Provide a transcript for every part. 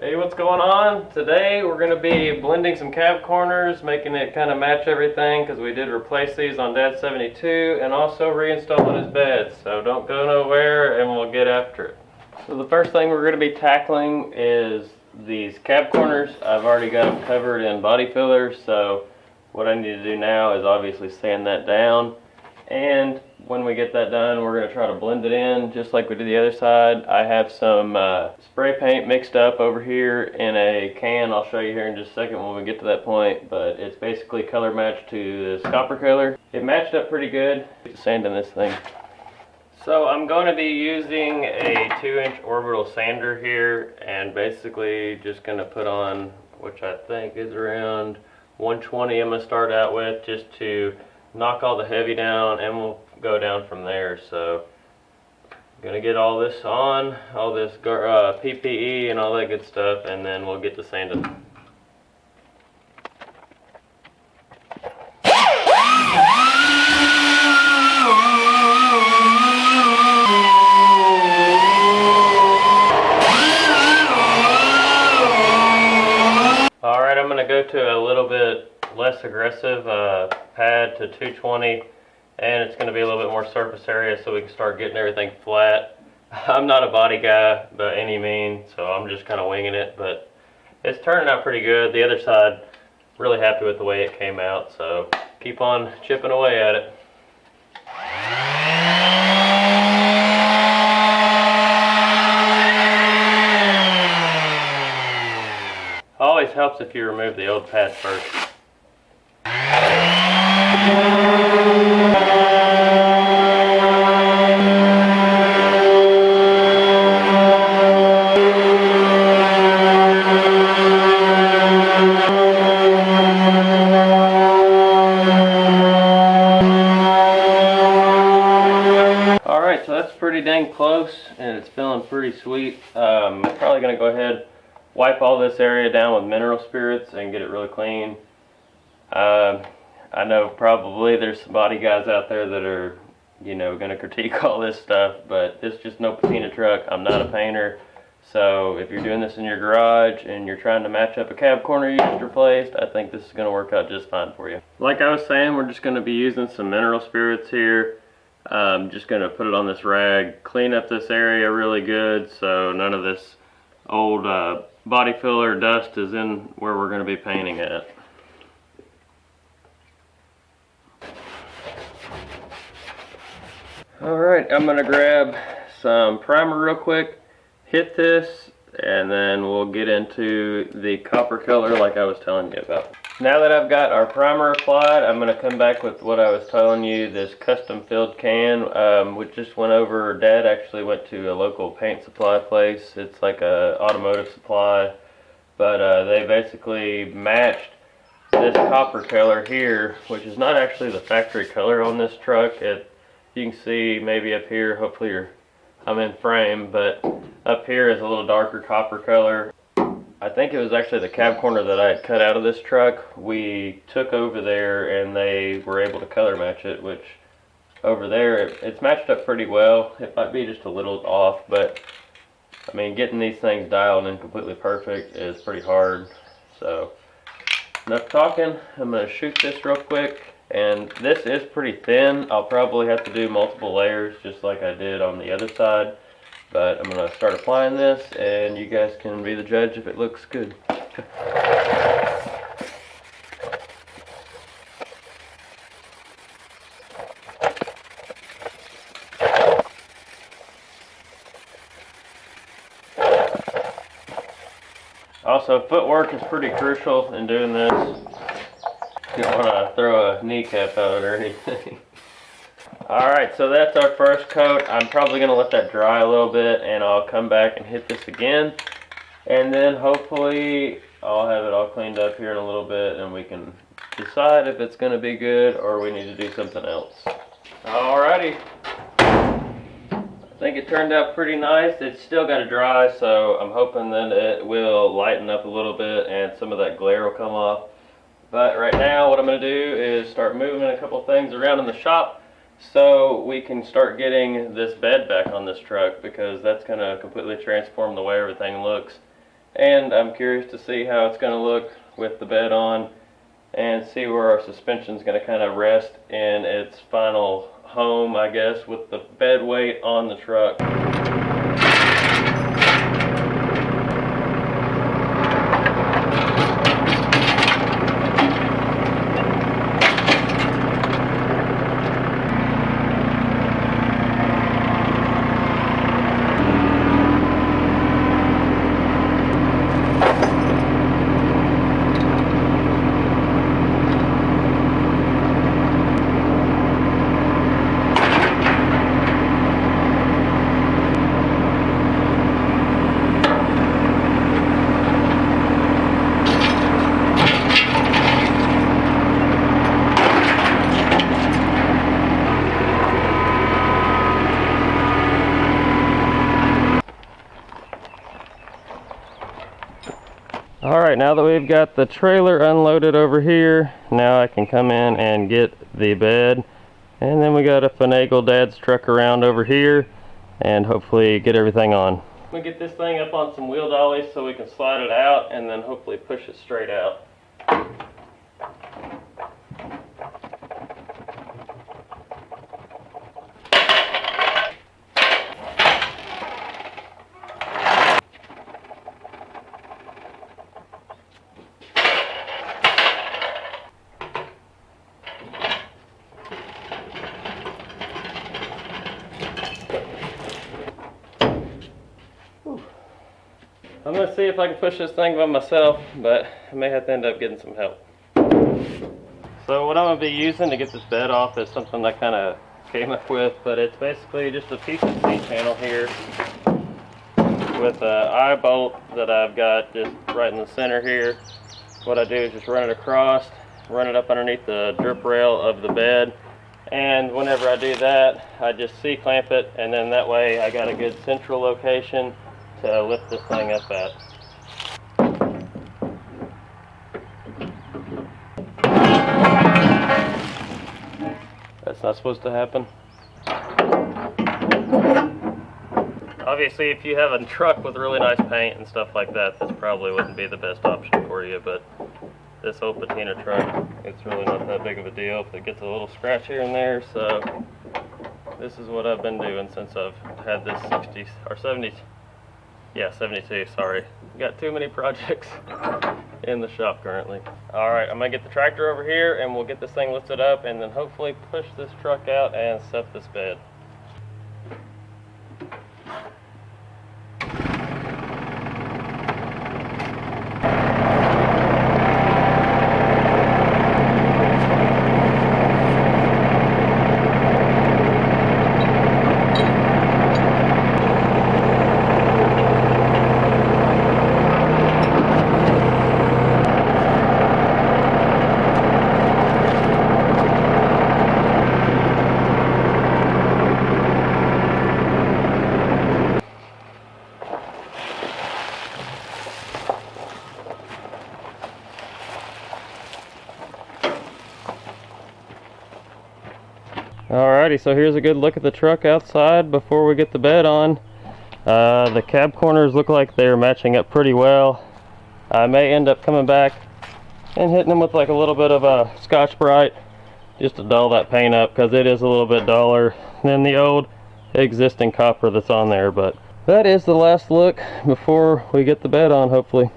Hey, what's going on? Today we're going to be blending some cab corners, making it kind of match everything because we did replace these on Dad's 72 and also reinstalling his bed. So don't go nowhere and we'll get after it. So the first thing we're going to be tackling is these cab corners. I've already got them covered in body fillers, so what I need to do now is obviously sand that down. And when we get that done, we're going to try to blend it in just like we did the other side. I have some spray paint mixed up over here in a can. I'll show you here in just a second when we get to that point, but it's basically color matched to this copper color. It matched up pretty good. Sanding this thing. So I'm going to be using a 2-inch orbital sander here and basically just going to put on, which I think is around 120 I'm going to start out with, just to knock all the heavy down, and we'll go down from there. So I'm gonna get all this on, all this PPE and all that good stuff, and then we'll get to sanding. Alright, I'm gonna go to a little bit less aggressive pad to 220, and it's going to be a little bit more surface area so we can start getting everything flat. I'm not a body guy by any means, so I'm just kind of winging it, but it's turning out pretty good. The other side, really happy with the way it came out, so keep on chipping away at it. Always helps if you remove the old pad first. Alright, so that's pretty dang close and it's feeling pretty sweet. I'm probably going to go ahead, wipe all this area down with mineral spirits and get it really clean. I know probably there's some body guys out there that are, going to critique all this stuff, but it's just no patina truck. I'm not a painter, so if you're doing this in your garage and you're trying to match up a cab corner you just replaced, I think this is going to work out just fine for you. Like I was saying, we're just going to be using some mineral spirits here. Just going to put it on this rag, clean up this area really good so none of this old body filler dust is in where we're going to be painting at. Alright, I'm going to grab some primer real quick, hit this, and then we'll get into the copper color like I was telling you about. Now that I've got our primer applied, I'm going to come back with what I was telling you, this custom filled can. We just went over, Dad actually went to a local paint supply place. It's like a automotive supply, but they basically matched this copper color here, which is not actually the factory color on this truck. You can see maybe up here, hopefully I'm in frame, but up here is a little darker copper color. I think it was actually the cab corner that I had cut out of this truck. We took over there and they were able to color match it, which over there, it's matched up pretty well. It might be just a little off, but I mean, getting these things dialed in completely perfect is pretty hard. So, enough talking. I'm going to shoot this real quick. And this is pretty thin. I'll probably have to do multiple layers just like I did on the other side. But I'm going to start applying this and you guys can be the judge if it looks good. Also, footwork is pretty crucial in doing this. You don't want to throw a kneecap out or anything. Alright, so that's our first coat. I'm probably going to let that dry a little bit and I'll come back and hit this again. And then hopefully I'll have it all cleaned up here in a little bit and we can decide if it's going to be good or we need to do something else. Alrighty. I think it turned out pretty nice. It's still got to dry, so I'm hoping that it will lighten up a little bit and some of that glare will come off. But right now what I'm going to do is start moving a couple things around in the shop so we can start getting this bed back on this truck, because that's going to completely transform the way everything looks. and I'm curious to see how it's going to look with the bed on, and see where our suspension is going to kind of rest in its final home, I guess, with the bed weight on the truck. Alright, now that we've got the trailer unloaded over here, now I can come in and get the bed. And then we gotta finagle Dad's truck around over here and hopefully get everything on. We get this thing up on some wheel dollies so we can slide it out and then hopefully push it straight out. I'm going to see if I can push this thing by myself, but I may have to end up getting some help. So what I'm going to be using to get this bed off is something I kind of came up with, but it's basically just a piece of C-channel here with an eye bolt that I've got just right in the center here. What I do is just run it across, run it up underneath the drip rail of the bed, and whenever I do that, I just C-clamp it, and then that way I got a good central location to lift this thing up at. That's not supposed to happen. Obviously, if you have a truck with really nice paint and stuff like that, this probably wouldn't be the best option for you, but this old patina truck, it's really not that big of a deal if it gets a little scratch here and there, so this is what I've been doing since I've had this 60s or 70s. Yeah, 72, sorry. Got too many projects in the shop currently. Alright, I'm going to get the tractor over here and we'll get this thing lifted up and then hopefully push this truck out and set this bed. Alrighty, so here's a good look at the truck outside before we get the bed on. The cab corners look like they're matching up pretty well. I may end up coming back and hitting them with like a little bit of a Scotch-Brite just to dull that paint up, because it is a little bit duller than the old existing copper that's on there. But that is the last look before we get the bed on, hopefully.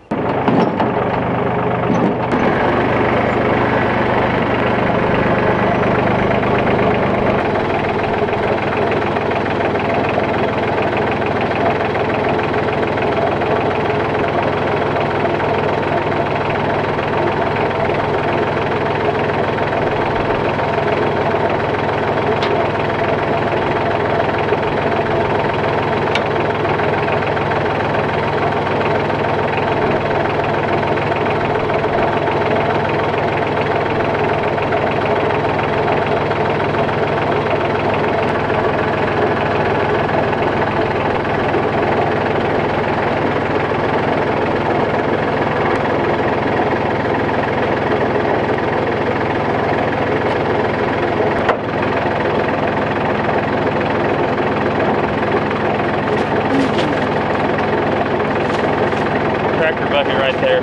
bucket right there.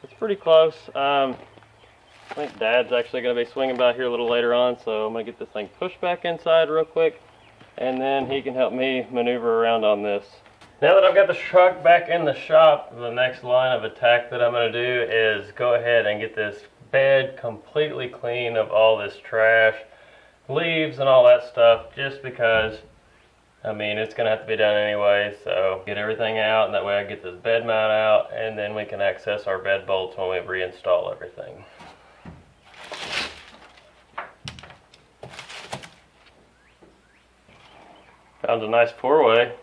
It's pretty close. I think Dad's actually going to be swinging by here a little later on, so I'm going to get this thing pushed back inside real quick, and then he can help me maneuver around on this. Now that I've got the truck back in the shop, the next line of attack that I'm going to do is go ahead and get this bed completely clean of all this trash, leaves and all that stuff, just because, I mean, it's going to have to be done anyway. So get everything out, and that way I get this bed mount out, and then we can access our bed bolts when we reinstall everything. Found a nice 4-way.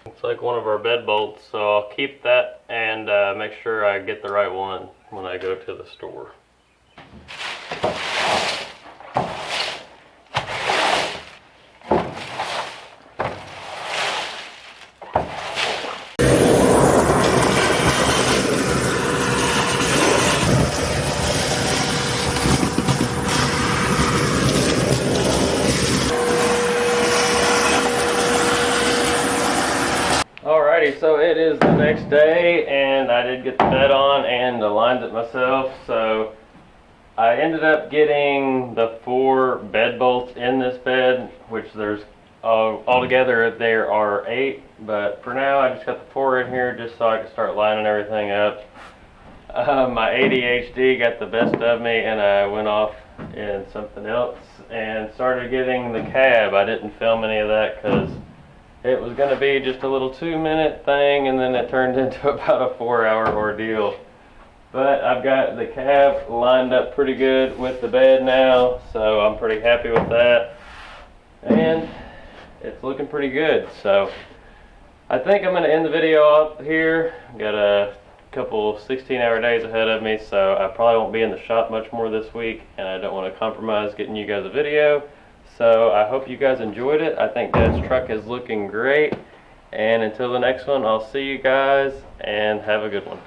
Looks like one of our bed bolts, so I'll keep that and make sure I get the right one when I go to the store. Alrighty, so it is the next day, and I did get the bed on and aligned it myself. So I ended up getting the 4 bed bolts in this bed, which there's altogether there are 8, but for now I just got the 4 in here just so I can start lining everything up. My ADHD got the best of me, and I went off in something else and started getting the cab. I didn't film any of that because it was going to be just a little 2-minute thing, and then it turned into about a 4-hour ordeal. But I've got the cab lined up pretty good with the bed now, so I'm pretty happy with that. And it's looking pretty good. So I think I'm going to end the video up here. Got a couple 16-hour days ahead of me, so I probably won't be in the shop much more this week, and I don't want to compromise getting you guys a video. So I hope you guys enjoyed it. I think Dad's truck is looking great. And until the next one, I'll see you guys, and have a good one.